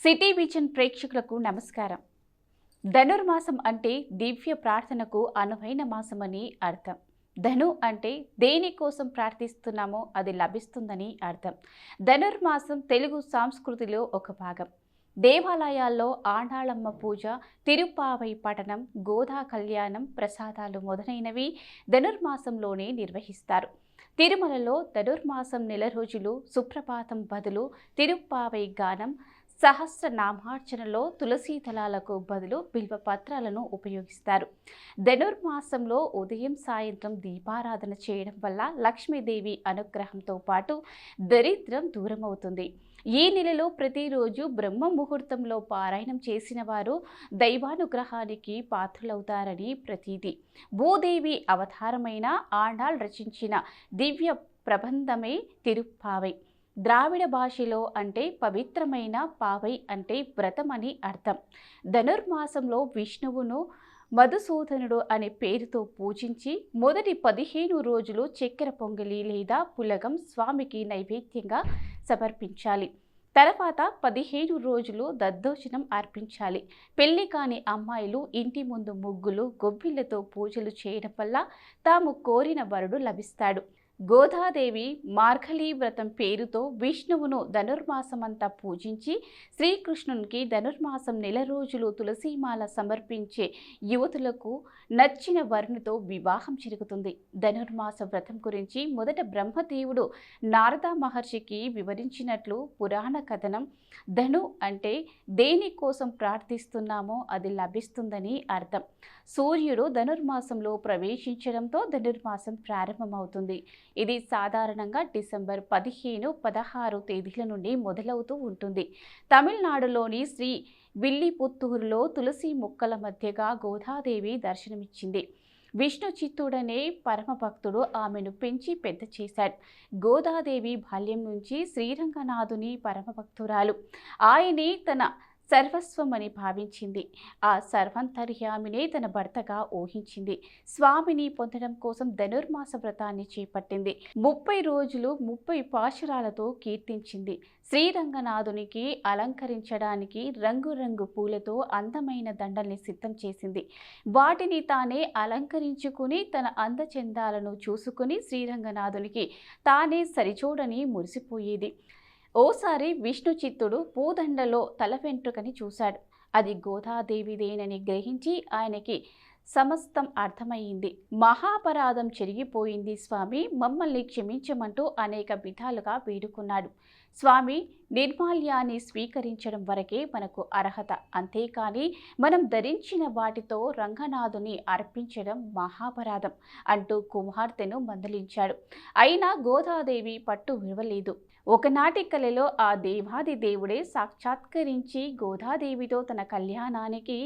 City vision ప్రేక్షకులకు నమస్కారం. ధనుర్మాసం అంటే దివ్య ప్రార్థనకు అనువైన మాసమని అర్థం. ధను అంటే దేనికోసం ప్రార్థిస్తున్నామో అది లభిస్తుందని అర్థం. ధనుర్మాసం తెలుగు సంస్కృతిలో ఒక భాగం. దేవాలయాల్లో ఆండాళమ్మ పూజ, తిరుప్పావై పఠనం, గోదా కళ్యాణం, ప్రసాదాలు మొదలైనవి ధనుర్మాసంలోనే నిర్వహిస్తారు. తిరుమలలో ధనుర్మాసం నెల రోజులు సుప్రభాతం బదులు తిరుప్పావై గానం, సహస్రనామార్చనలో తులసీ దళాలకు బదులు బిల్వ పత్రాలను ఉపయోగిస్తారు. ధనుర్మాసంలో ఉదయం సాయంత్రం దీపారాధన చేయడం వల్ల లక్ష్మీదేవి అనుగ్రహంతో పాటు దరిద్రం దూరమవుతుంది. ఈ నెలలో ప్రతిరోజు బ్రహ్మ ముహూర్తంలో పారాయణం చేసిన వారు దైవానుగ్రహానికి పాత్రులవుతారని ప్రతీతి. భూదేవి అవతారమైన ఆండాళ్ రచించిన దివ్య ప్రబంధమే తిరుప్పావై. ద్రావిడ భాషలో అంటే పవిత్రమైన, పావై అంటే వ్రతం అని అర్థం. ధనుర్మాసంలో విష్ణువును మధుసూదనుడు అనే పేరుతో పూజించి మొదటి 15 రోజులు చక్కెర పొంగలి లేదా పులగం స్వామికి నైవేద్యంగా సమర్పించాలి. తర్వాత 15 రోజులు దద్దోజనం అర్పించాలి. పెళ్లి కాని అమ్మాయిలు ఇంటి ముందు ముగ్గులు, గొబ్బిళ్లతో పూజలు చేయడం వల్ల తాము కోరిన వరుడు లభిస్తాడు. గోదాదేవి మార్గళీ వ్రతం పేరుతో విష్ణువును ధనుర్మాసమంతా పూజించి శ్రీకృష్ణునికి ధనుర్మాసం నెల రోజులు తులసీమాల సమర్పించే యువతులకు నచ్చిన వరునితో వివాహం జరుగుతుంది. ధనుర్మాస వ్రతం గురించి మొదట బ్రహ్మదేవుడు నారద మహర్షికి వివరించినట్లు పురాణ కథనం. ధను అంటే దేనికోసం ప్రార్థిస్తున్నామో అది లభిస్తుందని అర్థం. సూర్యుడు ధనుర్మాసంలో ప్రవేశించడంతో ధనుర్మాసం ప్రారంభమవుతుంది. ఇది సాధారణంగా డిసెంబర్ 15, 16 తేదీల నుండి మొదలవుతూ ఉంటుంది. తమిళనాడులోని శ్రీ విల్లిపుత్తూరులో తులసి మొక్కల మధ్యగా గోదాదేవి దర్శనమిచ్చింది. విష్ణు చిత్తుడనే పరమభక్తుడు ఆమెను పెంచి పెద్ద చేశాడు. గోదాదేవి బాల్యం నుంచి శ్రీరంగనాథుని పరమభక్తురాలు. ఆయనే తన సర్వస్వమని భావించింది. ఆ సర్వంతర్యామినే తన భర్తగా ఊహించింది. స్వామిని పొందడం కోసం ధనుర్మాస వ్రతాన్ని చేపట్టింది. 30 రోజులు 30 పాశురాలతో కీర్తించింది. శ్రీరంగనాథునికి అలంకరించడానికి రంగురంగు పూలతో అందమైన దండల్ని సిద్ధం చేసింది. వాటిని తానే అలంకరించుకుని తన అందచందాలను చూసుకుని శ్రీరంగనాథునికి తానే సరిచూడని మురిసిపోయేది. ఓసారి విష్ణు చిత్తుడు పూదండలో తల వెంట్రుకని చూశాడు. అది గోదాదేవిదేనని గ్రహించి ఆయనకి సమస్తం అర్థమయ్యింది. మహాపరాధం చెరిగిపోయింది స్వామి, మమ్మల్ని క్షమించమంటూ అనేక విధాలుగా వేడుకున్నాడు. స్వామి, నిర్మాల్యాన్ని స్వీకరించడం వరకే మనకు అర్హత, అంతేకాని మనం ధరించిన వాటితో రంగనాథుని అర్పించడం మహాపరాధం అంటూ కుమార్తెను మందలించాడు. అయినా గోదాదేవి పట్టు విడవలేదు. ఒకనాటి కలలో ఆ దేవాది దేవుడే సాక్షాత్కరించి గోదాదేవితో తన కళ్యాణానికి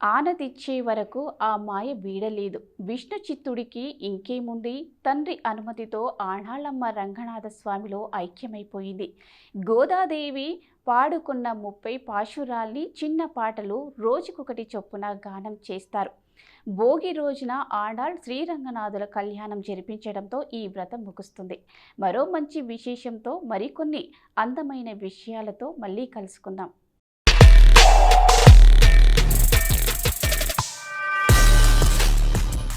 ఆనతిచ్చే వరకు ఆ మాయ వీడలేదు. విష్ణు చిత్తుడికి ఇంకేముంది, తండ్రి అనుమతితో ఆండాళమ్మ రంగనాథ స్వామిలో ఐక్యమైపోయింది. గోదాదేవి పాడుకున్న 30 పాశురాల్ని చిన్న పాటలు రోజుకొకటి చొప్పున గానం చేస్తారు. భోగి రోజున ఆండాళ్ శ్రీరంగనాథుల కళ్యాణం జరిపించడంతో ఈ వ్రతం ముగుస్తుంది. మరో మంచి విశేషంతో మరికొన్ని అందమైన విషయాలతో మళ్ళీ కలుసుకుందాం.